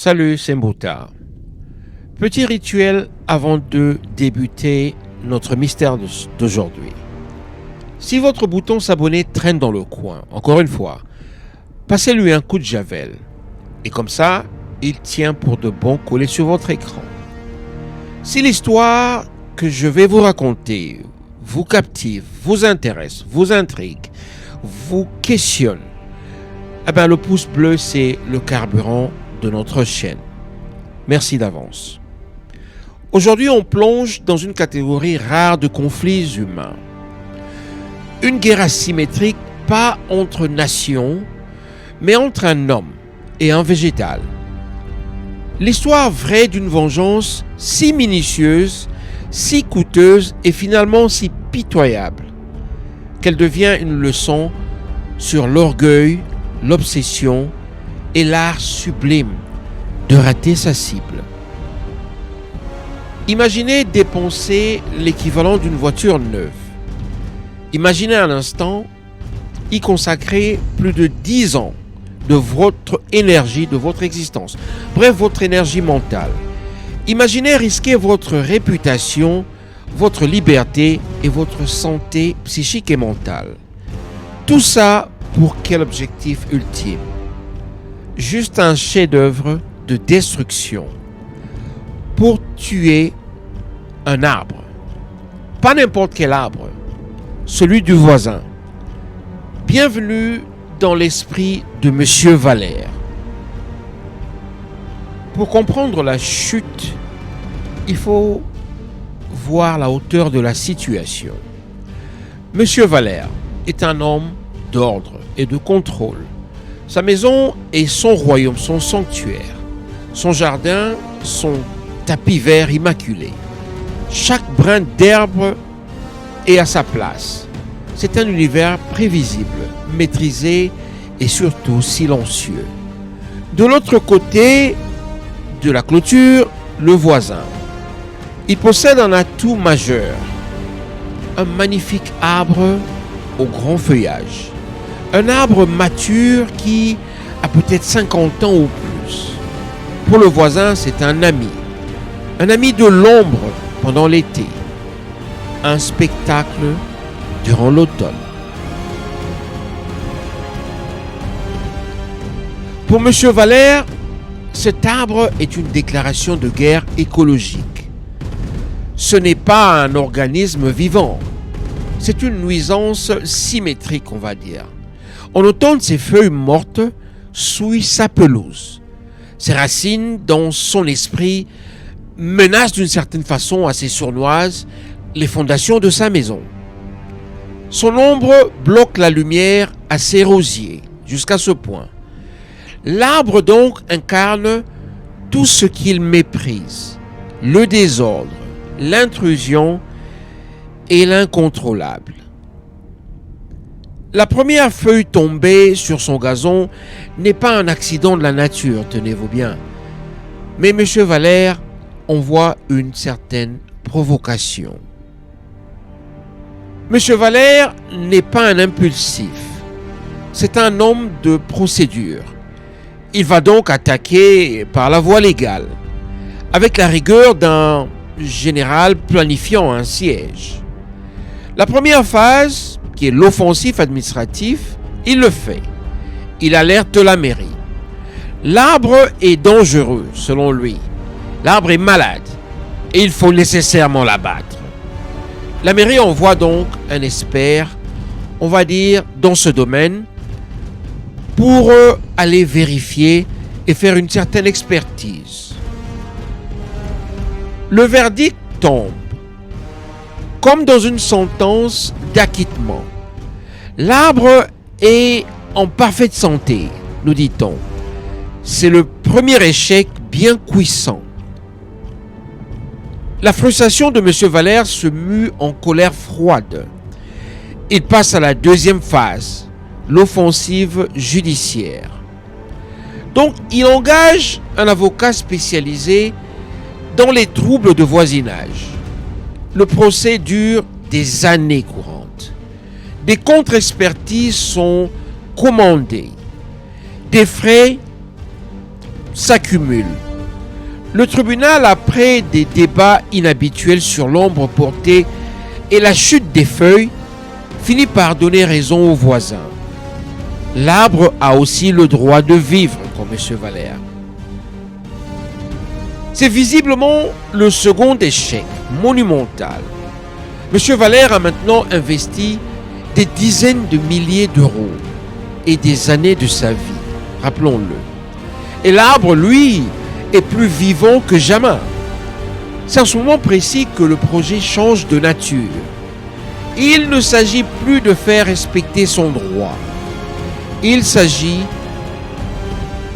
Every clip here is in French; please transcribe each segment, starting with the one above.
Salut, c'est Mbouta. Petit rituel avant de débuter notre mystère d'aujourd'hui. Si votre bouton s'abonner traîne dans le coin, encore une fois, passez-lui un coup de javel. Et comme ça, il tient pour de bon collé sur votre écran. Si l'histoire que je vais vous raconter vous captive, vous intéresse, vous intrigue, vous questionne, le pouce bleu, c'est le carburant de notre chaîne. Merci d'avance. Aujourd'hui, on plonge dans une catégorie rare de conflits humains. Une guerre asymétrique, pas entre nations, mais entre un homme et un végétal. L'histoire vraie d'une vengeance si minutieuse, si coûteuse et finalement si pitoyable qu'elle devient une leçon sur l'orgueil, l'obsession et l'art sublime de rater sa cible. Imaginez dépenser l'équivalent d'une voiture neuve. Imaginez un instant y consacrer plus de 10 ans de votre énergie, de votre existence. Bref, votre énergie mentale. Imaginez risquer votre réputation, votre liberté et votre santé psychique et mentale. Tout ça pour quel objectif ultime? Juste un chef-d'œuvre de destruction. Pour tuer un arbre. Pas n'importe quel arbre. Celui du voisin. Bienvenue dans l'esprit de Monsieur Valère. Pour comprendre la chute, il faut voir la hauteur de la situation. Monsieur Valère est un homme d'ordre et de contrôle. Sa maison est son royaume, son sanctuaire. Son jardin, son tapis vert immaculé. Chaque brin d'herbe est à sa place. C'est un univers prévisible, maîtrisé et surtout silencieux. De l'autre côté de la clôture, le voisin. Il possède un atout majeur. Un magnifique arbre au grand feuillage. Un arbre mature qui a peut-être 50 ans ou plus. Pour le voisin, c'est un ami. Un ami de l'ombre pendant l'été. Un spectacle durant l'automne. Pour M. Valère, cet arbre est une déclaration de guerre écologique. Ce n'est pas un organisme vivant. C'est une nuisance symétrique, on va dire. En automne, ses feuilles mortes souillent sa pelouse. Ses racines, dans son esprit, menacent d'une certaine façon assez sournoise les fondations de sa maison. Son ombre bloque la lumière à ses rosiers, jusqu'à ce point. L'arbre donc incarne tout ce qu'il méprise, le désordre, l'intrusion et l'incontrôlable. La première feuille tombée sur son gazon n'est pas un accident de la nature, tenez-vous bien. Mais M. Valère en voit une certaine provocation. M. Valère n'est pas un impulsif. C'est un homme de procédure. Il va donc attaquer par la voie légale, avec la rigueur d'un général planifiant un siège. La première phase, qui est l'offensif administratif, il le fait. Il alerte la mairie. L'arbre est dangereux, selon lui. L'arbre est malade et il faut nécessairement l'abattre. La mairie envoie donc un expert, on va dire, dans ce domaine, pour aller vérifier et faire une certaine expertise. Le verdict tombe, comme dans une sentence d'acquittement. L'arbre est en parfaite santé, nous dit-on. C'est le premier échec bien cuisant. La frustration de M. Valère se mue en colère froide. Il passe à la deuxième phase, l'offensive judiciaire. Donc, il engage un avocat spécialisé dans les troubles de voisinage. Le procès dure des années courantes. Des contre-expertises sont commandées. Des frais s'accumulent. Le tribunal, après des débats inhabituels sur l'ombre portée et la chute des feuilles, finit par donner raison aux voisins. L'arbre a aussi le droit de vivre, comme M. Valère. C'est visiblement le second échec monumental. M. Valère a maintenant investi des dizaines de milliers d'euros et des années de sa vie, rappelons-le. Et l'arbre, lui, est plus vivant que jamais. C'est en ce moment précis que le projet change de nature. Il ne s'agit plus de faire respecter son droit. Il s'agit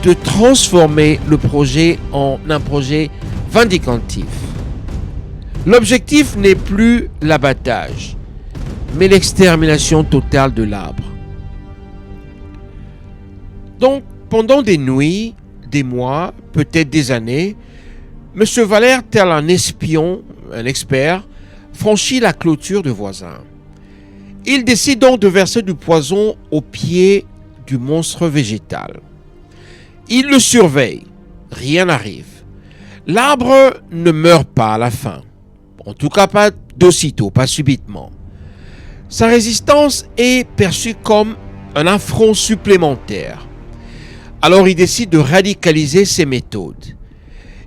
de transformer le projet en un projet vindicatif. L'objectif n'est plus l'abattage, mais l'extermination totale de l'arbre. Donc, pendant des nuits, des mois, peut-être des années, M. Valère, tel un espion, un expert, franchit la clôture de voisins. Il décide donc de verser du poison au pied du monstre végétal. Il le surveille. Rien n'arrive. L'arbre ne meurt pas à la fin. En tout cas, pas d'aussitôt, pas subitement. Sa résistance est perçue comme un affront supplémentaire. Alors il décide de radicaliser ses méthodes.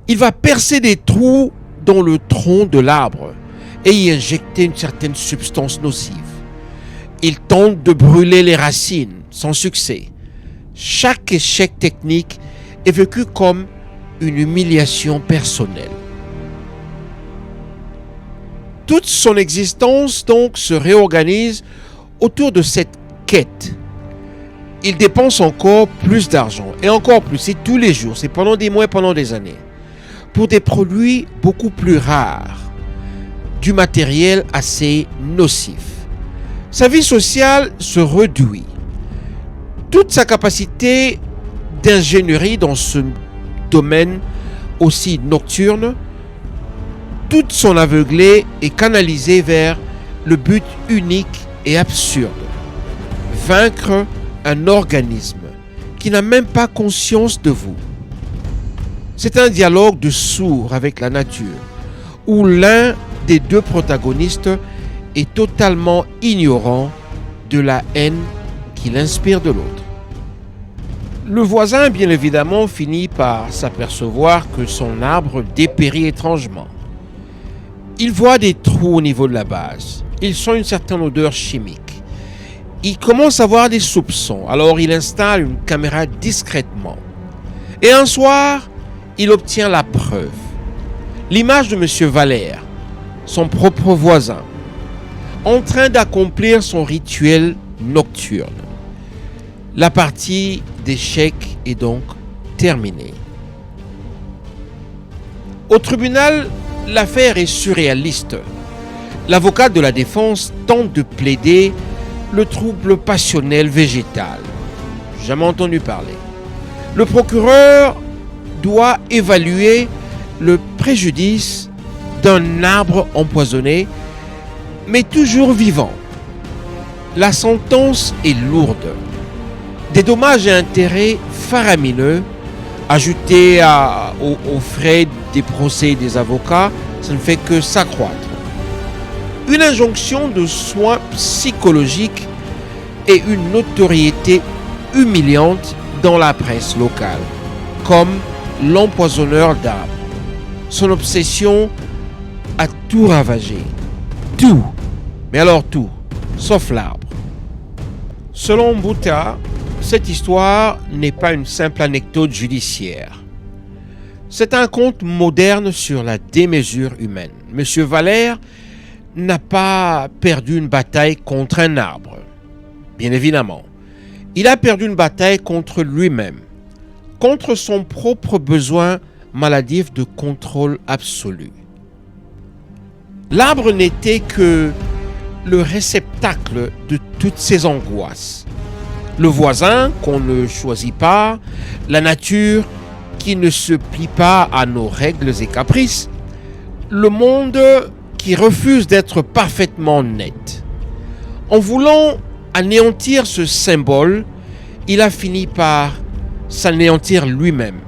Il va percer des trous dans le tronc de l'arbre et y injecter une certaine substance nocive. Il tente de brûler les racines, sans succès. Chaque échec technique est vécu comme une humiliation personnelle. Toute son existence donc se réorganise autour de cette quête. Il dépense encore plus d'argent, et encore plus, c'est tous les jours, c'est pendant des mois et pendant des années, pour des produits beaucoup plus rares, du matériel assez nocif. Sa vie sociale se réduit. Toute sa capacité d'ingénierie dans ce domaine aussi nocturne, toute son aveuglé est canalisée vers le but unique et absurde: vaincre un organisme qui n'a même pas conscience de vous. C'est un dialogue de sourds avec la nature, où l'un des deux protagonistes est totalement ignorant de la haine qu'il inspire de l'autre. Le voisin, bien évidemment, finit par s'apercevoir que son arbre dépérit étrangement. Il voit des trous au niveau de la base. Ils sent une certaine odeur chimique. Il commence à avoir des soupçons, alors il installe une caméra discrètement. Et un soir, il obtient la preuve. L'image de M. Valère, son propre voisin, en train d'accomplir son rituel nocturne. La partie d'échecs est donc terminée. Au tribunal, l'affaire est surréaliste. L'avocat de la défense tente de plaider le trouble passionnel végétal. Jamais entendu parler. Le procureur doit évaluer le préjudice d'un arbre empoisonné, mais toujours vivant. La sentence est lourde. Des dommages et intérêts faramineux ajoutés aux frais des procès des avocats, ça ne fait que s'accroître. Une injonction de soins psychologiques et une notoriété humiliante dans la presse locale, comme l'empoisonneur d'arbres. Son obsession a tout ravagé. Tout. Mais alors tout, sauf l'arbre. Selon Bouta, cette histoire n'est pas une simple anecdote judiciaire. C'est un conte moderne sur la démesure humaine. Monsieur Valère n'a pas perdu une bataille contre un arbre. Bien évidemment. Il a perdu une bataille contre lui-même, contre son propre besoin maladif de contrôle absolu. L'arbre n'était que le réceptacle de toutes ses angoisses. Le voisin qu'on ne choisit pas, la nature qui ne se plie pas à nos règles et caprices, le monde qui refuse d'être parfaitement net. En voulant anéantir ce symbole, il a fini par s'anéantir lui-même.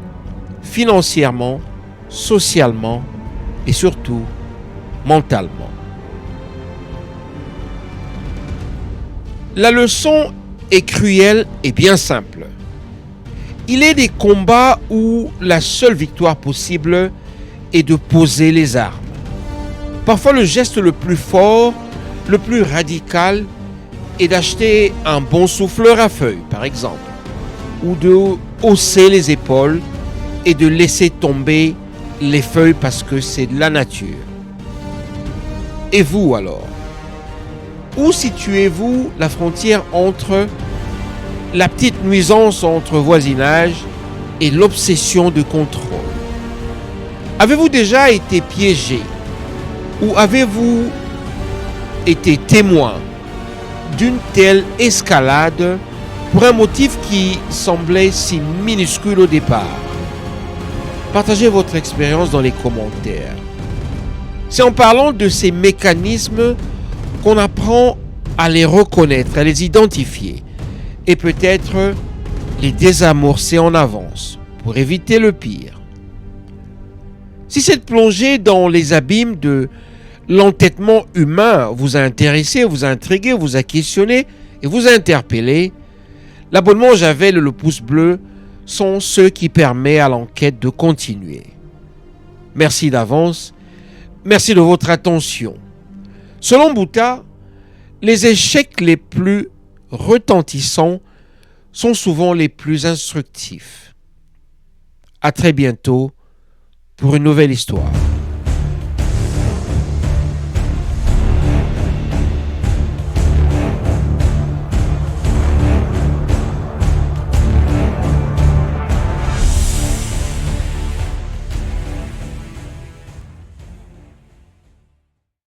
financièrement, socialement et surtout mentalement. La leçon est cruelle et bien simple. Il est des combats où la seule victoire possible est de poser les armes. Parfois le geste le plus fort, le plus radical est d'acheter un bon souffleur à feuilles, par exemple, ou de hausser les épaules et de laisser tomber les feuilles parce que c'est de la nature. Et vous alors? Où situez-vous la frontière entre la petite nuisance entre voisinage et l'obsession de contrôle? Avez-vous déjà été piégé ou avez-vous été témoin d'une telle escalade pour un motif qui semblait si minuscule au départ? Partagez votre expérience dans les commentaires. C'est en parlant de ces mécanismes qu'on apprend à les reconnaître, à les identifier et peut-être les désamorcer en avance pour éviter le pire. Si cette plongée dans les abîmes de l'entêtement humain vous a intéressé, vous a intrigué, vous a questionné et vous a interpellé, l'abonnement Javel et le pouce bleu sont ceux qui permettent à l'enquête de continuer. Merci d'avance, merci de votre attention. Selon Bouta, les échecs les plus retentissants sont souvent les plus instructifs. À très bientôt pour une nouvelle histoire.